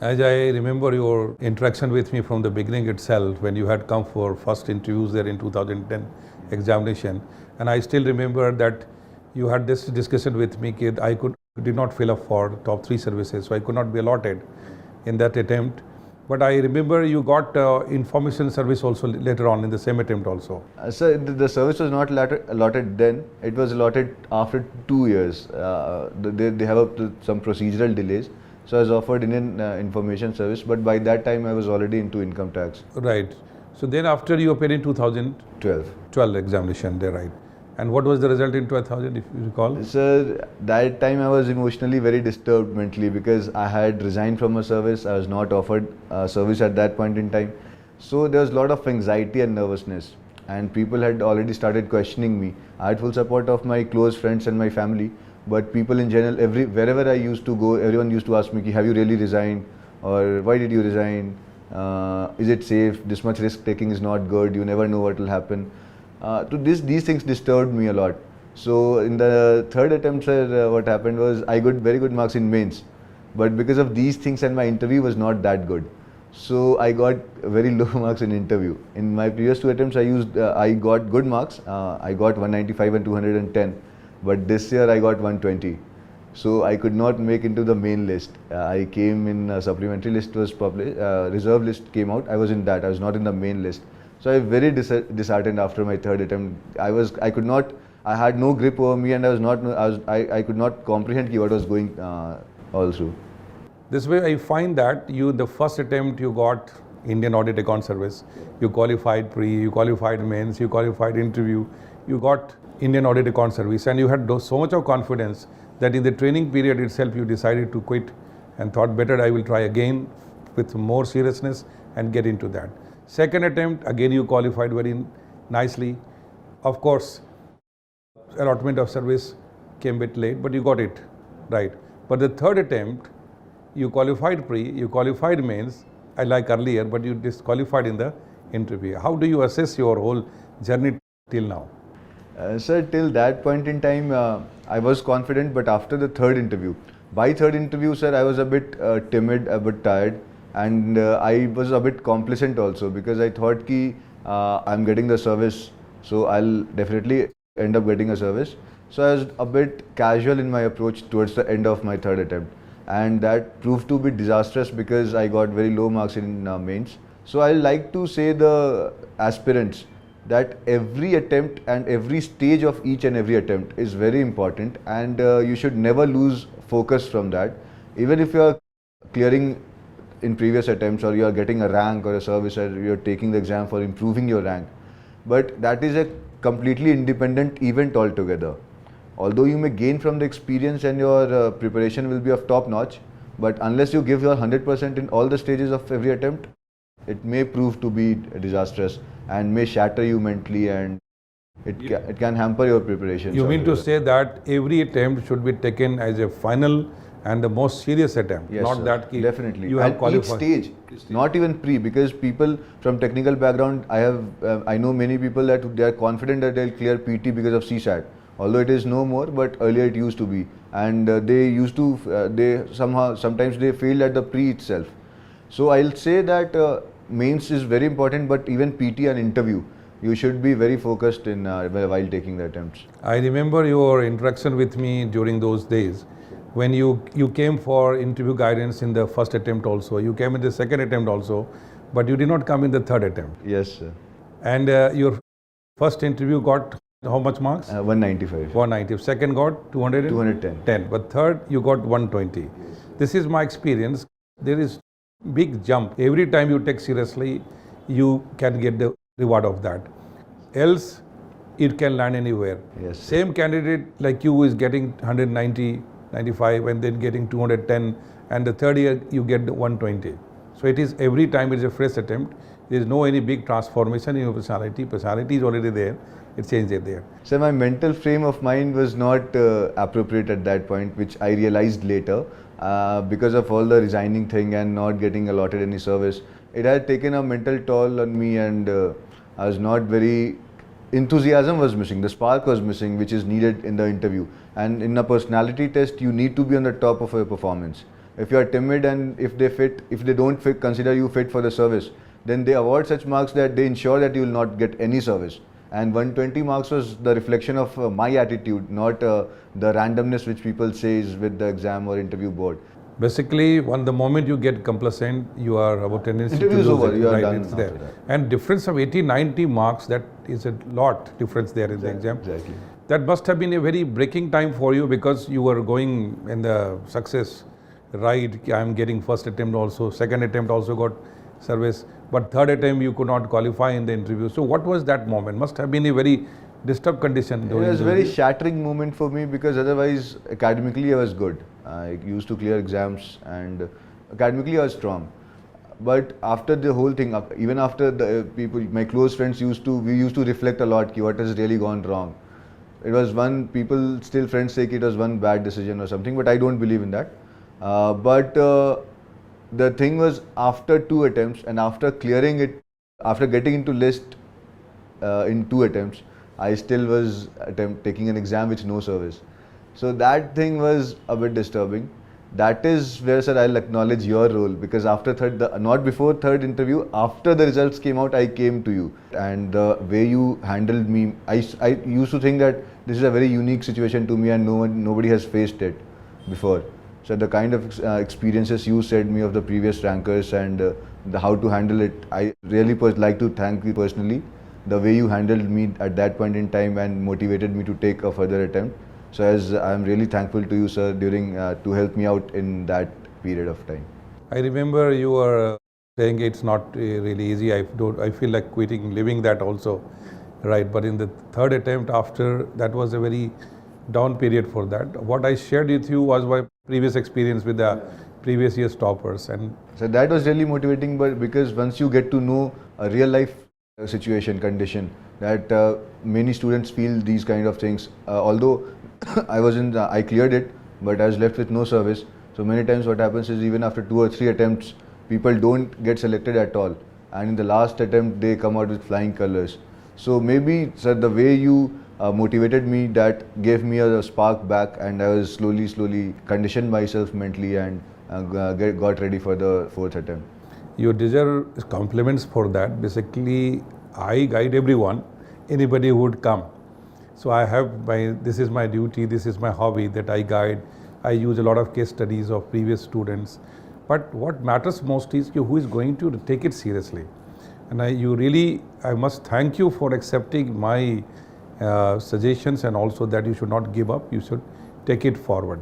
As I remember your interaction with me from the beginning itself, when you had come for first interviews there in 2010 examination, and I still remember that you had this discussion with me that I did not fill up for top 3 services, so I could not be allotted in that attempt. But I remember you got information service also later on in the same attempt also. Sir, the service was not allotted then. It was allotted after 2 years. They have some procedural delays. So I was offered Indian information service, but by that time I was already into income tax. Right. So then after you appeared in 2012 examination, there, right? And what was the result in 2000, if you recall? Sir, that time I was emotionally very disturbed mentally because I had resigned from a service. I was not offered service at that point in time. So there was a lot of anxiety and nervousness, and people had already started questioning me. I had full support of my close friends and my family, but people in general, wherever I used to go, everyone used to ask me, have you really resigned? Or why did you resign? Is it safe? This much risk taking is not good. You never know what will happen. These things disturbed me a lot. So in the third attempt, sir, what happened was I got very good marks in mains, but because of these things and my interview was not that good, so I got very low marks in interview. In my previous 2 attempts, I got good marks. I got 195 and 210, but this year I got 120. So I could not make into the main list. I came in supplementary list was published, reserve list came out. I was in that. I was not in the main list. So I was very disheartened after my third attempt. I had no grip over me, and I could not comprehend what was going all through. This way I find that the first attempt you got Indian Audit Account Service, you qualified pre, you qualified mains, you qualified interview, you got Indian Audit Account Service, and you had so much of confidence that in the training period itself you decided to quit and thought better I will try again with more seriousness and get into that. Second attempt, again you qualified very nicely. Of course, allotment of service came a bit late, but you got it, right? But the third attempt, you qualified pre, you qualified mains, I like earlier, but you disqualified in the interview. How do you assess your whole journey till now? Sir, till that point in time, I was confident, but after the third interview, by third interview, sir, I was a bit timid, a bit tired, and I was a bit complacent also because I thought ki I'm getting the service, so I'll definitely end up getting a service. So I was a bit casual in my approach towards the end of my third attempt, and that proved to be disastrous because I got very low marks in mains. So I like to say the aspirants that every attempt and every stage of each and every attempt is very important, and you should never lose focus from that. Even if you are clearing in previous attempts, or you are getting a rank or a service, or you are taking the exam for improving your rank, but that is a completely independent event altogether. Although you may gain from the experience and your preparation will be of top notch, but unless you give your 100% in all the stages of every attempt, it may prove to be disastrous and may shatter you mentally, and it can hamper your preparation. You mean to say that every attempt should be taken as a final and the most serious attempt? Yes, not sir. that Definitely. You have qualified. Each stage, not even pre, because people from technical background, I know many people that they are confident that they'll clear PT because of CSAT. Although it is no more, but earlier it used to be, and sometimes they failed at the pre itself. So I'll say that mains is very important, but even PT and interview, you should be very focused in while taking the attempts. I remember your interaction with me during those days when you came for interview guidance in the first attempt also, you came in the second attempt also, but you did not come in the third attempt. Yes, sir. And your first interview got how much marks? 195. 190. Second got 210. But third you got 120. Yes. This is my experience. There is big jump. Every time you take seriously, you can get the reward of that. Else, it can land anywhere. Yes. Same candidate like you is getting 190, 95, and then getting 210, and the third year you get 120. So it is every time it is a fresh attempt. There is no any big transformation in your personality. Personality is already there. It changes there. So my mental frame of mind was not appropriate at that point, which I realized later. Because of all the resigning thing and not getting allotted any service, it had taken a mental toll on me, and I was not very, enthusiasm was missing, the spark was missing, which is needed in the interview. And in a personality test, you need to be on the top of your performance. If you are timid and if they don't consider you fit for the service, then they award such marks that they ensure that you will not get any service. And 120 marks was the reflection of my attitude, not the randomness which people say is with the exam or interview board. Basically, the moment you get complacent, you are about tendency to Interview is lose over, it, you are right? done It's after there. that. And difference of 80, 90 marks, that is a lot difference there in the exam. Exactly. That must have been a very breaking time for you, because you were going in the success, right? I'm getting first attempt also, second attempt also got service, but third attempt you could not qualify in the interview. So what was that moment? Must have been a very disturbed condition. It was a very shattering moment for me, because otherwise academically I was good. I used to clear exams and academically I was strong. But after the whole thing, even after the people, my close friends we used to reflect a lot, what has really gone wrong. It was people still friends say it was one bad decision or something, but I don't believe in that. But the thing was, after 2 attempts and after clearing it, after getting into list in 2 attempts, I still was taking an exam with no service. So that thing was a bit disturbing. That is where, sir, I'll acknowledge your role, because after not before third interview, after the results came out, I came to you. And the way you handled me, I used to think that this is a very unique situation to me and nobody has faced it before. So the kind of experiences you said me of the previous rankers and how to handle it, I really like to thank you personally. The way you handled me at that point in time and motivated me to take a further attempt. So I'm really thankful to you, sir, during to help me out in that period of time. I remember you were saying it's not really easy. I feel like quitting, leaving that also, right? But in the third attempt after, that was a very down period for that. What I shared with you was my previous experience with the previous year's toppers, and so that was really motivating. But because once you get to know a real life condition, that many students feel these kind of things. Although I cleared it, but I was left with no service. So many times what happens is, even after 2 or 3 attempts, people don't get selected at all. And in the last attempt, they come out with flying colors. So maybe, sir, the way you motivated me, that gave me a spark back, and I was slowly conditioned myself mentally and got ready for the 4th attempt. you deserve compliments for that. Basically, I guide everyone, anybody who would come. So this is my duty, this is my hobby, that I guide. I use a lot of case studies of previous students. But what matters most is who is going to take it seriously. And I must thank you for accepting my suggestions, and also that you should not give up, you should take it forward.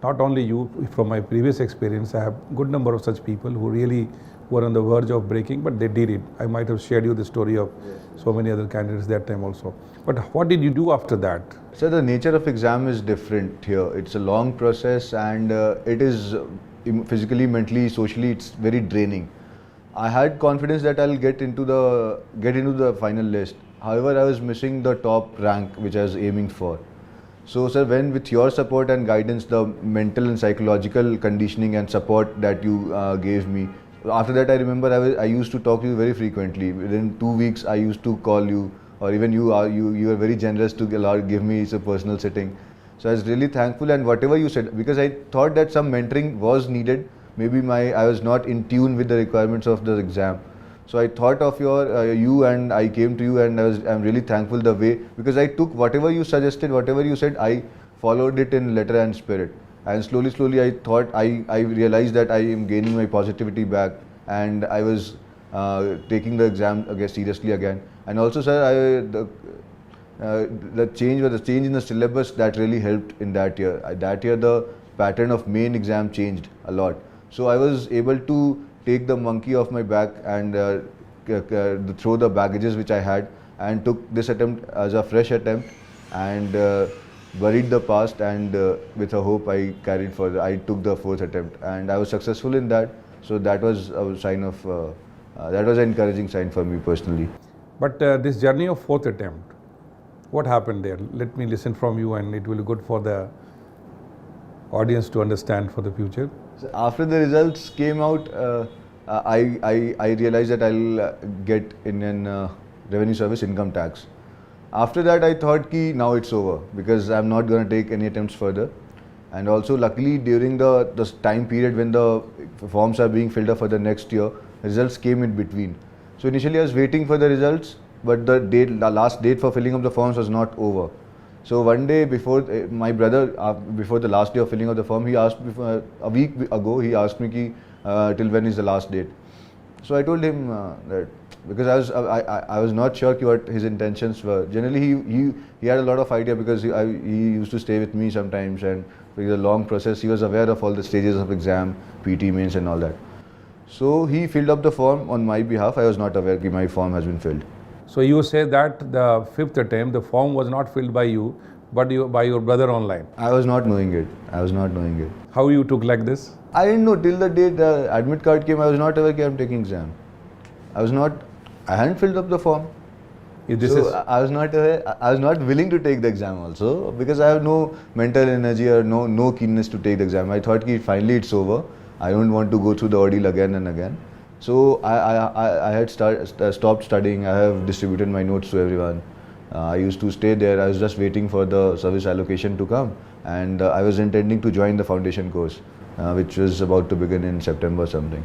Not only you, from my previous experience, I have a good number of such people who really were on the verge of breaking, but they did it. I might have shared you the story of so many other candidates that time also. But what did you do after that? So the nature of exam is different here. It's a long process, and it is physically, mentally, socially, it's very draining. I had confidence that I'll get into the final list. However, I was missing the top rank which I was aiming for. So, sir, when with your support and guidance, the mental and psychological conditioning and support that you gave me, after that I remember I used to talk to you very frequently. Within 2 weeks, I used to call you, or even you were very generous to give me a personal sitting. So I was really thankful, and whatever you said, because I thought that some mentoring was needed. Maybe I was not in tune with the requirements of the exam. So I thought of you, and I came to you, and I'm really thankful the way, because I took whatever you suggested, whatever you said, I followed it in letter and spirit. And slowly I thought, I realized that I am gaining my positivity back, and I was taking the exam seriously again. And also, sir, the change in the syllabus that really helped in that year. That year, the pattern of main exam changed a lot. So I was able to take the monkey off my back and throw the baggages which I had, and took this attempt as a fresh attempt, and buried the past, and with a hope I carried further. I took the 4th attempt, and I was successful in that. So that was a sign of that was an encouraging sign for me personally. But this journey of 4th attempt, what happened there? Let me listen from you, and it will be good for the audience to understand for the future. So after the results came out, I realized that I'll get in an revenue service income tax. After that, I thought now it's over, because I'm not going to take any attempts further. And also luckily during the time period when the forms are being filled up for the next year, results came in between. So initially I was waiting for the results, but the last date for filling up the forms was not over. So one day before my brother, before the last day of filling up the form, he asked me, a week ago, he asked me ki, till when is the last date. So I told him that because I was not sure what his intentions were. Generally he had a lot of idea because he used to stay with me sometimes, and it was a long process. He was aware of all the stages of exam, PT, mains and all that. So he filled up the form on my behalf. I was not aware that my form has been filled. So you say that the 5th attempt, the form was not filled by you, but by your brother online. I was not knowing it. How you took like this? I didn't know till the day the admit card came. I was not aware that I'm taking exam. I hadn't filled up the form. I was not aware. I was not willing to take the exam also because I have no mental energy or no keenness to take the exam. I thought that finally it's over. I don't want to go through the ordeal again and again. So I had stopped studying. I have distributed my notes to everyone. I used to stay there. I was just waiting for the service allocation to come, and I was intending to join the foundation course, which was about to begin in September something.